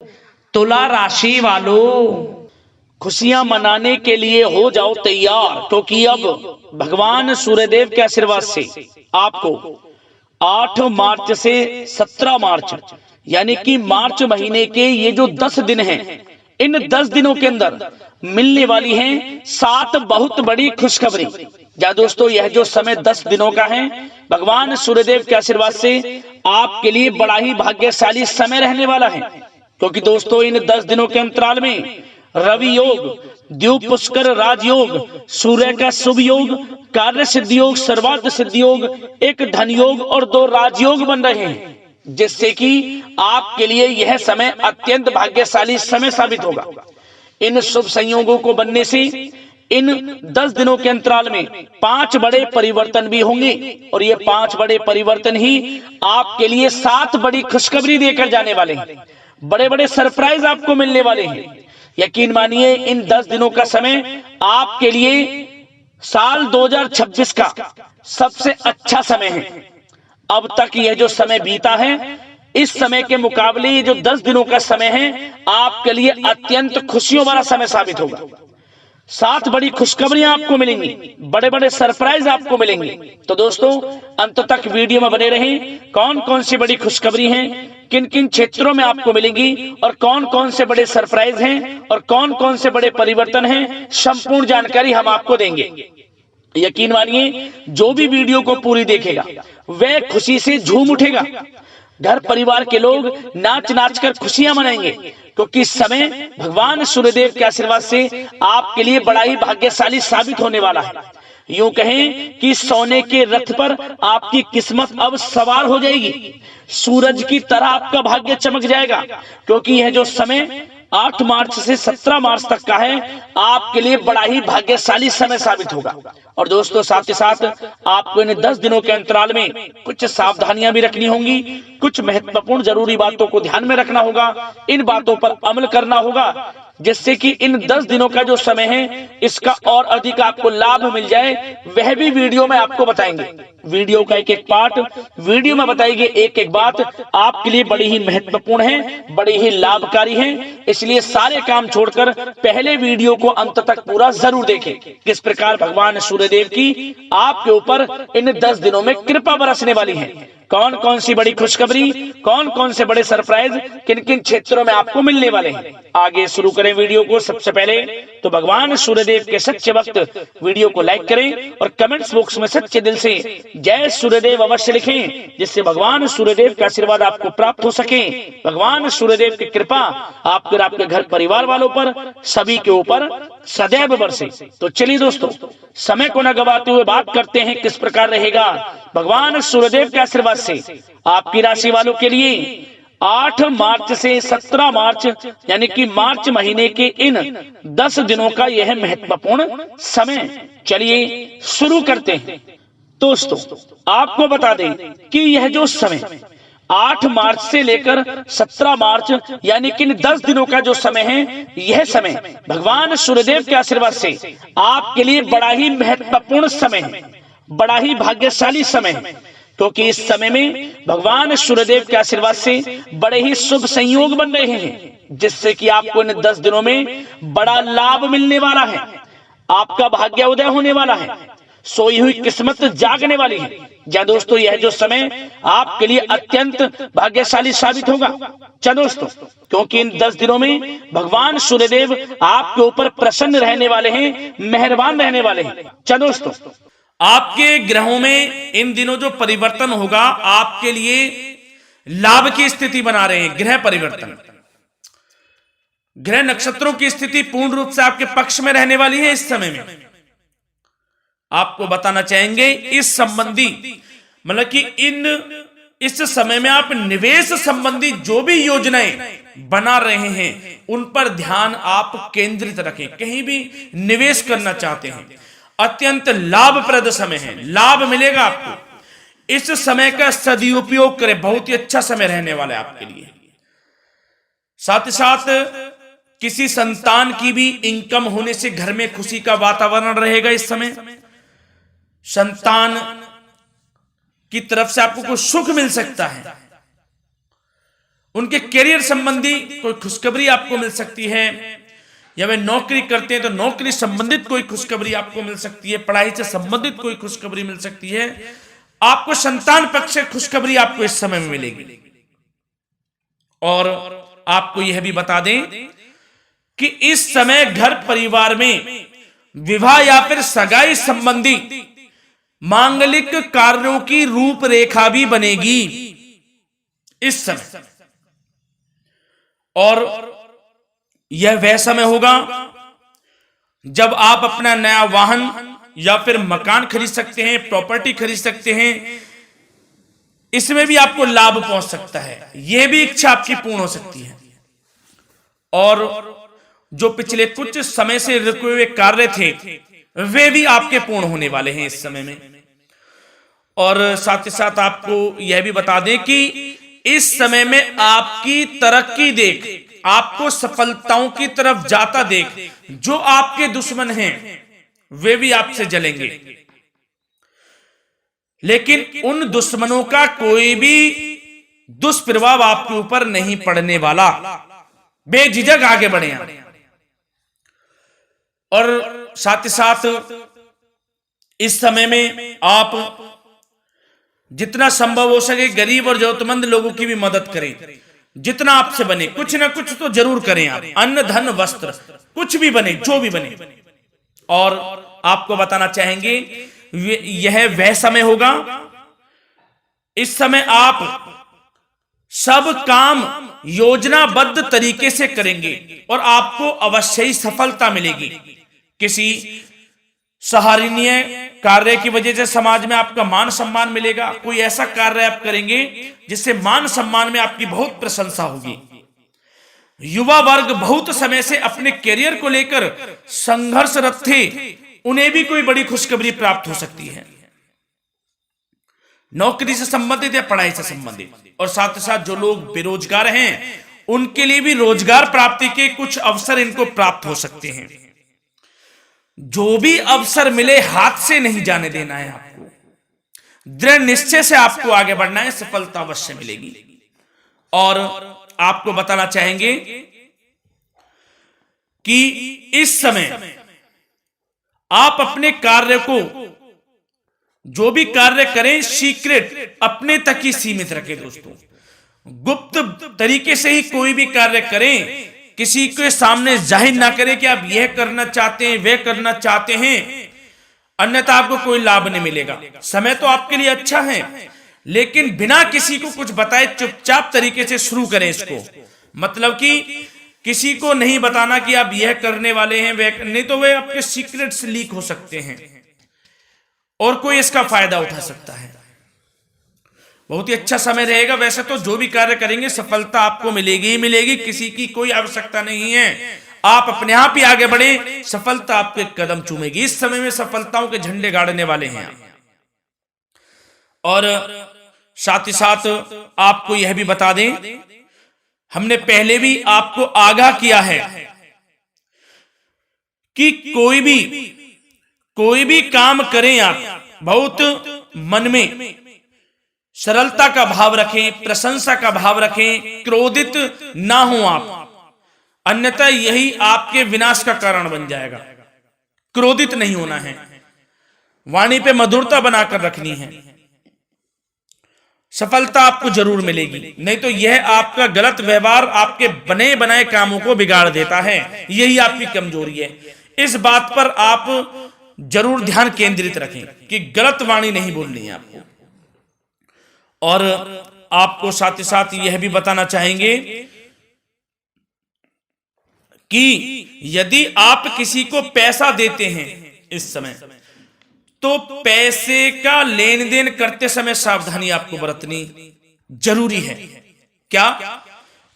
तुला राशि वालों, खुशियां मनाने के लिए हो जाओ तैयार, क्योंकि अब भगवान सूर्यदेव के आशीर्वाद से आपको 8 मार्च से 17 मार्च यानी कि मार्च महीने के ये जो 10 दिन हैं, इन 10 दिनों के अंदर मिलने वाली हैं 7 बहुत बड़ी खुशखबरी। या दोस्तों, यह जो समय 10 दिनों का है, भगवान सूर्यदेव के आशीर्वाद से आपके लिए बड़ा ही भाग्यशाली समय रहने वाला है। क्योंकि दोस्तों, इन 10 दिनों के अंतराल में रवि योग, द्वीप पुष्कर राजयोग, सूर्य का शुभ योग, कार्य सिद्धि योग, सर्वार्थ सिद्धि योग, एक धन योग और 2 राजयोग बन रहे हैं, जिससे कि आपके लिए यह समय अत्यंत भाग्यशाली समय साबित होगा। इन शुभ संयोगों को बनने से इन 10 दिनों के अंतराल में 5 बड़े परिवर्तन भी होंगे, और ये 5 बड़े परिवर्तन ही आपके लिए 7 बड़ी खुशखबरी देकर जाने वाले हैं। बड़े बड़े सरप्राइज आपको मिलने वाले हैं। यकीन मानिए, इन 10 दिनों का समय आपके लिए साल 2026 का सबसे अच्छा समय है। अब तक यह जो समय बीता है, इस समय के मुकाबले ये जो 10 दिनों का समय है, आपके लिए अत्यंत खुशियों वाला समय साबित होगा। 7 बड़ी खुशखबरियां आपको मिलेंगी, बड़े बड़े सरप्राइज आपको मिलेंगे। तो दोस्तों, अंत तक वीडियो में बने रहें। कौन कौन सी बड़ी खुशखबरी हैं, किन किन क्षेत्रों में आपको मिलेंगी, और कौन कौन से बड़े सरप्राइज हैं, और कौन कौन से बड़े परिवर्तन हैं, संपूर्ण जानकारी हम आपको देंगे। यकीन मानिए, जो भी वीडियो को पूरी देखेगा वह खुशी से झूम उठेगा। घर परिवार के लोग नाच नाच कर खुशियां मनाएंगे, क्योंकि इस समय भगवान सूर्यदेव के आशीर्वाद से आपके लिए बड़ा ही भाग्यशाली साबित होने वाला है। यूं कहें कि सोने के रथ पर आपकी किस्मत अब सवार हो जाएगी। सूरज की तरह आपका भाग्य चमक जाएगा, क्योंकि यह जो समय 8 मार्च से 17 मार्च तक का है, आपके लिए बड़ा ही भाग्यशाली समय साबित होगा। और दोस्तों, साथ ही साथ आपको इन 10 दिनों के अंतराल में कुछ सावधानियां भी रखनी होंगी, कुछ महत्वपूर्ण जरूरी बातों को ध्यान में रखना होगा, इन बातों पर अमल करना होगा, जिससे कि इन 10 दिनों का जो समय है, इसका और अधिक आपको लाभ मिल जाए। वह भी वीडियो में आपको बताएंगे। वीडियो का एक एक पार्ट वीडियो में बताएंगे, एक एक बात आपके लिए बड़ी ही महत्वपूर्ण है, बड़ी ही लाभकारी है। इसलिए सारे काम छोड़कर पहले वीडियो को अंत तक पूरा जरूर देखें, किस प्रकार भगवान सूर्यदेव की आपके ऊपर इन 10 दिनों में कृपा बरसने वाली है। कौन कौन सी बड़ी खुशखबरी, कौन कौन से बड़े सरप्राइज किन किन क्षेत्रों में आपको मिलने वाले हैं। आगे शुरू करें वीडियो को। सबसे पहले तो भगवान सूर्यदेव के सच्चे भक्त वीडियो को लाइक करें और कमेंट्स बॉक्स में सच्चे दिल से जय सूर्यदेव अवश्य लिखें, जिससे भगवान सूर्यदेव का आशीर्वाद आपको प्राप्त हो सके। भगवान सूर्यदेव की कृपा आपके और आपके घर परिवार वालों पर, सभी के ऊपर सदैव बरसे। तो चलिए दोस्तों, समय को न गवाते हुए बात करते हैं किस प्रकार रहेगा भगवान सूर्यदेव के आशीर्वाद से आपकी राशि वालों के लिए 8 मार्च से 17 मार्च यानी कि मार्च महीने के इन 10 दिनों का यह महत्वपूर्ण समय। चलिए शुरू करते हैं। दोस्तों, आपको बता दें कि यह जो समय 8 मार्च से लेकर 17 मार्च यानी कि 10 दिनों का जो समय है, यह समय भगवान सूर्यदेव के आशीर्वाद से आपके लिए बड़ा ही महत्वपूर्ण समय है, बड़ा ही भाग्यशाली समय है। क्योंकि इस समय में भगवान सूर्यदेव के आशीर्वाद से बड़े ही शुभ संयोग बन रहे हैं, जिससे कि आपको इन 10 दिनों में बड़ा लाभ मिलने वाला है। आपका भाग्य उदय होने वाला है, सोई हुई किस्मत जागने वाली है। या दोस्तों, यह जो समय आपके लिए अत्यंत भाग्यशाली साबित होगा। चलो दोस्तों, क्योंकि इन 10 दिनों में भगवान सूर्यदेव आपके ऊपर प्रसन्न रहने वाले हैं, मेहरबान रहने वाले हैं। चलो दोस्तों, आपके ग्रहों में इन दिनों जो परिवर्तन होगा, आपके लिए लाभ की स्थिति बना रहे हैं। ग्रह परिवर्तन, ग्रह नक्षत्रों की स्थिति पूर्ण रूप से आपके पक्ष में रहने वाली है। इस समय में आपको बताना चाहेंगे इस संबंधी, मतलब कि इस समय में आप निवेश संबंधी जो भी योजनाएं बना रहे हैं, उन पर ध्यान आप केंद्रित रखें। कहीं भी निवेश करना चाहते हैं, अत्यंत लाभप्रद समय है, लाभ मिलेगा आपको। इस समय का सदुपयोग करें, बहुत ही अच्छा समय रहने वाला है आपके लिए। साथ ही साथ किसी संतान की भी इनकम होने से घर में खुशी का वातावरण रहेगा। इस समय संतान की तरफ से आपको कुछ सुख मिल सकता है। उनके करियर संबंधी कोई खुशखबरी आपको मिल सकती है, या वे नौकरी करते हैं तो नौकरी संबंधित कोई खुशखबरी आपको मिल सकती है, पढ़ाई से संबंधित कोई खुशखबरी मिल सकती है। आपको संतान पक्ष से खुशखबरी आपको इस समय में मिलेगी। और आपको यह भी बता दें कि इस समय घर परिवार में विवाह या फिर सगाई संबंधी मांगलिक कार्यों की रूपरेखा भी बनेगी इस समय। और यह वह समय होगा जब आप अपना नया वाहन या फिर मकान खरीद सकते हैं, प्रॉपर्टी खरीद सकते हैं। इसमें भी आपको लाभ पहुंच सकता है, यह भी इच्छा आपकी पूर्ण हो सकती है। और जो पिछले कुछ समय से रुके हुए कार्य थे वे भी आपके पूर्ण होने वाले हैं इस समय में। और साथ ही साथ आपको यह भी बता दें कि इस समय में आपकी तरक्की देख, आपको सफलताओं की तरफ जाता देख जो आपके दुश्मन हैं वे भी आपसे जलेंगे, लेकिन उन दुश्मनों का कोई भी दुष्प्रभाव आपके ऊपर नहीं पड़ने वाला। बेझिझक आगे बढ़े आप। और साथ ही साथ इस समय में आप जितना संभव हो सके गरीब और जरूरतमंद लोगों की भी मदद करें। जितना आपसे बने कुछ ना कुछ तो जरूर करें आप, अन्न धन वस्त्र कुछ भी बने, जो भी बने। और आपको बताना चाहेंगे यह वह समय होगा, इस समय आप सब काम योजनाबद्ध तरीके से करेंगे और आपको अवश्य ही सफलता मिलेगी। किसी सराहनीय कार्य की वजह से समाज में आपका मान सम्मान मिलेगा। कोई ऐसा कार्य आप करेंगे जिससे मान सम्मान में आपकी बहुत प्रशंसा होगी। युवा वर्ग बहुत समय से अपने करियर को लेकर संघर्षरत थे, उन्हें भी कोई बड़ी खुशखबरी प्राप्त हो सकती है, नौकरी से संबंधित या पढ़ाई से संबंधित। और साथ ही साथ जो लोग बेरोजगार हैं उनके लिए भी रोजगार प्राप्ति के कुछ अवसर इनको प्राप्त हो सकते हैं। जो भी अवसर मिले हाथ से नहीं जाने देना है आपको, दृढ़ निश्चय से आपको आगे बढ़ना है, सफलता अवश्य मिलेगी। और आपको बताना चाहेंगे कि इस समय आप अपने कार्य को, जो भी कार्य करें, सीक्रेट अपने तक ही सीमित रखें दोस्तों। गुप्त तरीके से ही कोई भी कार्य करें, किसी के सामने जाहिर ना करें कि आप यह करना चाहते हैं, वह करना चाहते हैं, अन्यथा आपको कोई लाभ नहीं मिलेगा। समय तो आपके लिए अच्छा है, लेकिन बिना किसी को कुछ बताए चुपचाप तरीके से शुरू करें इसको। मतलब कि किसी को नहीं बताना कि आप यह करने वाले हैं, वह नहीं, तो वे आपके सीक्रेट्स लीक हो सकते हैं और कोई इसका फायदा उठा सकता है। बहुत ही अच्छा समय रहेगा। वैसे तो जो भी कार्य करेंगे सफलता आपको मिलेगी ही मिलेगी, किसी की कोई आवश्यकता नहीं है। आप अपने आप ही आगे बढ़े, सफलता आपके कदम चूमेगी। इस समय में सफलताओं के झंडे गाड़ने वाले हैं। और साथ ही साथ आपको यह भी बता दें, हमने पहले भी आपको आगाह किया है कि कोई भी काम करें आप बहुत मन में सरलता का भाव रखें, प्रशंसा का भाव रखें, क्रोधित ना हो आप, अन्यथा यही आपके विनाश का कारण बन जाएगा। क्रोधित नहीं होना है, वाणी पे मधुरता बनाकर रखनी है, सफलता आपको जरूर मिलेगी। नहीं तो यह आपका गलत व्यवहार आपके बने बनाए कामों को बिगाड़ देता है, यही आपकी कमजोरी है। इस बात पर आप जरूर ध्यान केंद्रित रखें कि गलत वाणी नहीं बोलनी है आपको। और आपको साथ ही साथ यह भी बताना चाहेंगे कि यदि आप किसी को पैसा देते हैं इस समय, तो पैसे का लेन देन करते समय सावधानी आपको बरतनी जरूरी है। क्या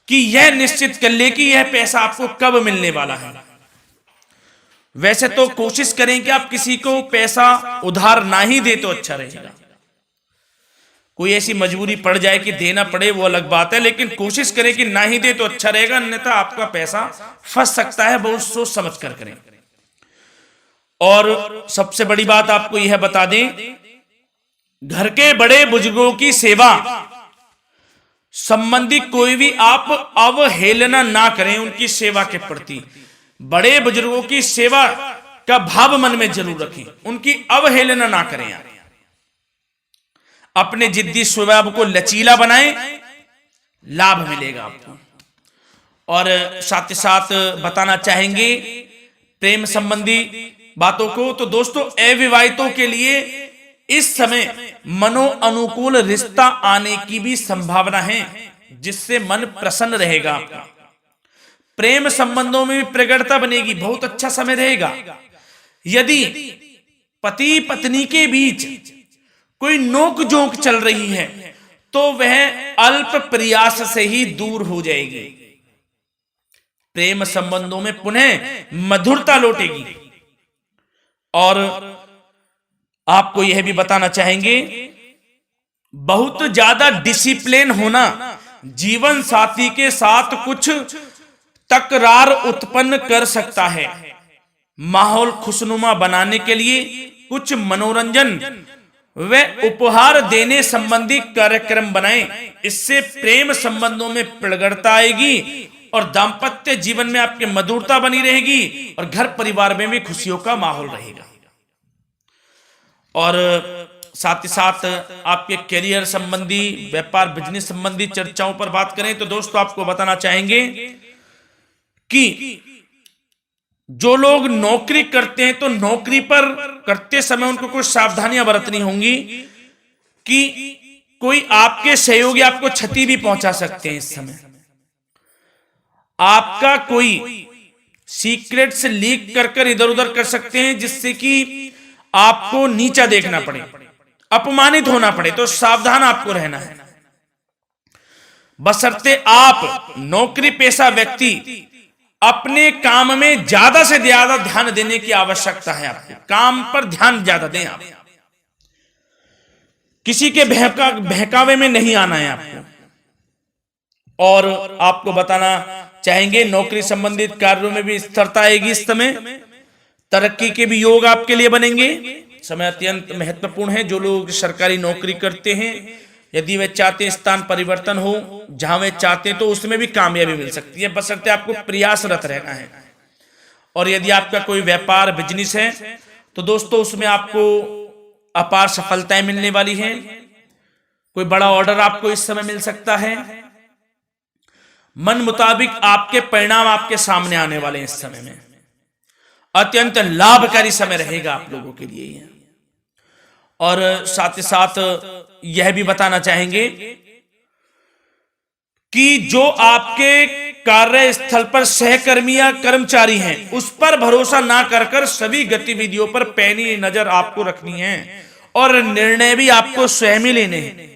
कि यह निश्चित कर ले कि यह पैसा आपको कब मिलने वाला है। वैसे तो कोशिश करें कि आप किसी को पैसा उधार ना ही दे तो अच्छा रहेगा। कोई ऐसी मजबूरी पड़ जाए कि देना पड़े वो अलग बात है, लेकिन कोशिश करें कि ना ही दे तो अच्छा रहेगा, अन्यथा आपका पैसा फंस सकता है। बहुत सोच समझ कर करें। और सबसे बड़ी बात आपको यह बता दें, घर के बड़े बुजुर्गों की सेवा संबंधी कोई भी आप अवहेलना ना करें उनकी सेवा के प्रति। बड़े बुजुर्गों की सेवा का भाव मन में जरूर रखें, उनकी अवहेलना ना करें आप। अपने जिद्दी स्वभाव को लचीला बनाएं, लाभ मिलेगा आपको। और साथ ही साथ बताना चाहेंगे प्रेम संबंधी बातों को, तो दोस्तों अविवाहितों के लिए इस समय मनो अनुकूल रिश्ता आने की भी संभावना है, जिससे मन प्रसन्न रहेगा आपका। प्रेम संबंधों में भी प्रगाढ़ता बनेगी, बहुत अच्छा समय रहेगा। यदि पति पत्नी के बीच कोई नोक झोंक चल रही है तो वह अल्प प्रयास से ही दूर हो जाएगी। प्रेम संबंधों में पुनः मधुरता लौटेगी। और आपको यह भी बताना चाहेंगे, बहुत ज्यादा डिसिप्लिन होना जीवन साथी के साथ कुछ तकरार उत्पन्न कर सकता है। माहौल खुशनुमा बनाने के लिए कुछ मनोरंजन व उपहार देने संबंधी कार्यक्रम बनाएं। इससे प्रेम संबंधों में प्रगाढ़ता आएगी और दाम्पत्य जीवन में आपकी मधुरता बनी रहेगी और घर परिवार में भी खुशियों का माहौल रहेगा। और साथ ही साथ आपके करियर संबंधी, व्यापार बिजनेस संबंधी चर्चाओं पर बात करें तो दोस्तों आपको बताना चाहेंगे कि जो लोग नौकरी करते हैं तो नौकरी पर करते समय उनको कुछ सावधानियां बरतनी होंगी कि कोई आपके सहयोगी आपको क्षति भी पहुंचा सकते हैं। इस समय आपका कोई सीक्रेट्स लीक कर इधर उधर कर सकते हैं, जिससे कि आपको नीचा देखना पड़े, अपमानित होना पड़े। तो सावधान आपको रहना है। बशर्ते आप नौकरी पेशा व्यक्ति अपने काम में ज्यादा से ज्यादा ध्यान देने की आवश्यकता है। आपको काम पर ध्यान ज्यादा दें। आप किसी के बहकावे में नहीं आना है आपको। और आपको बताना चाहेंगे नौकरी संबंधित कार्यों में भी स्थिरता आएगी। इस समय तरक्की के भी योग आपके लिए बनेंगे। समय अत्यंत महत्वपूर्ण है। जो लोग सरकारी नौकरी करते हैं, यदि वे चाहते हैं स्थान परिवर्तन हो, जहां वे चाहते हैं तो उसमें भी कामयाबी मिल सकती है, बशर्ते आपको प्रयासरत रहना है। और यदि आपका कोई व्यापार बिजनेस है तो दोस्तों उसमें आपको अपार सफलताएं मिलने वाली हैं। कोई बड़ा ऑर्डर आपको इस समय मिल सकता है। मन मुताबिक आपके परिणाम आपके सामने आने वाले हैं। इस समय में अत्यंत लाभकारी समय रहेगा आप लोगों के लिए। और साथ ही साथ यह भी बताना चाहेंगे कि जो आपके कार्यस्थल पर सहकर्मी या कर्मचारी हैं उस पर भरोसा ना कर सभी गतिविधियों पर पैनी नजर आपको रखनी है और निर्णय भी आपको स्वयं ही लेने हैं।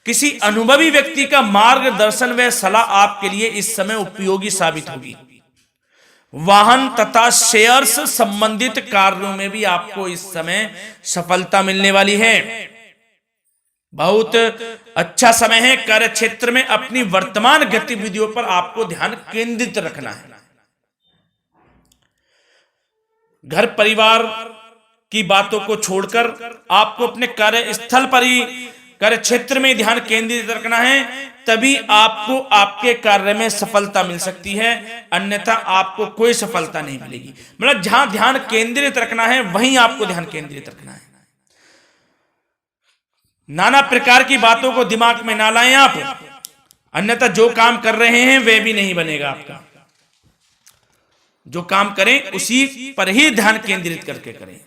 किसी अनुभवी व्यक्ति का मार्गदर्शन व सलाह आपके लिए इस समय उपयोगी साबित होगी। वाहन तथा शेयर्स संबंधित कार्यों में भी आपको इस समय सफलता मिलने वाली है। बहुत अच्छा समय है। कार्य क्षेत्र में अपनी वर्तमान गतिविधियों पर आपको ध्यान केंद्रित रखना है। घर परिवार की बातों को छोड़कर आपको अपने कार्यस्थल पर ही, कार्य क्षेत्र में ध्यान केंद्रित रखना है, तभी आपको आपके कार्य में सफलता मिल सकती है, अन्यथा आपको कोई सफलता नहीं मिलेगी। मतलब जहां ध्यान केंद्रित रखना है वहीं आपको ध्यान केंद्रित रखना है। नाना प्रकार की बातों को दिमाग में ना लाएं आप, अन्यथा जो काम कर रहे हैं वह भी नहीं बनेगा आपका। जो काम करें उसी पर ही ध्यान केंद्रित करके करें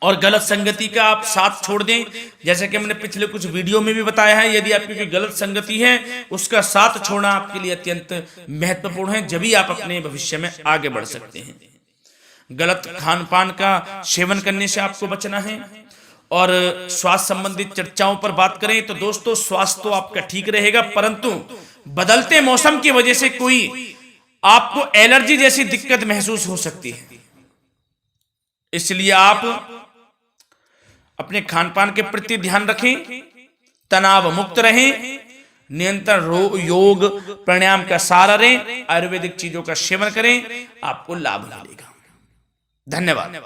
और गलत संगति का आप साथ छोड़ दें। जैसे कि मैंने पिछले कुछ वीडियो में भी बताया है, यदि आपकी कोई गलत संगति है उसका साथ छोड़ना आपके लिए अत्यंत महत्वपूर्ण है, जब ही आप अपने भविष्य में आगे बढ़ सकते हैं। गलत खान पान का सेवन करने से आपको बचना है। और स्वास्थ्य संबंधित चर्चाओं पर बात करें तो दोस्तों स्वास्थ्य तो आपका ठीक रहेगा, परंतु बदलते मौसम की वजह से कोई आपको एलर्जी जैसी दिक्कत महसूस हो सकती है। इसलिए आप अपने खान पान के प्रति ध्यान रखें, तनाव मुक्त रहें, निरंतर योग प्राणायाम का सहारा लें, आयुर्वेदिक चीजों का सेवन करें, आपको लाभ मिलेगा। धन्यवाद।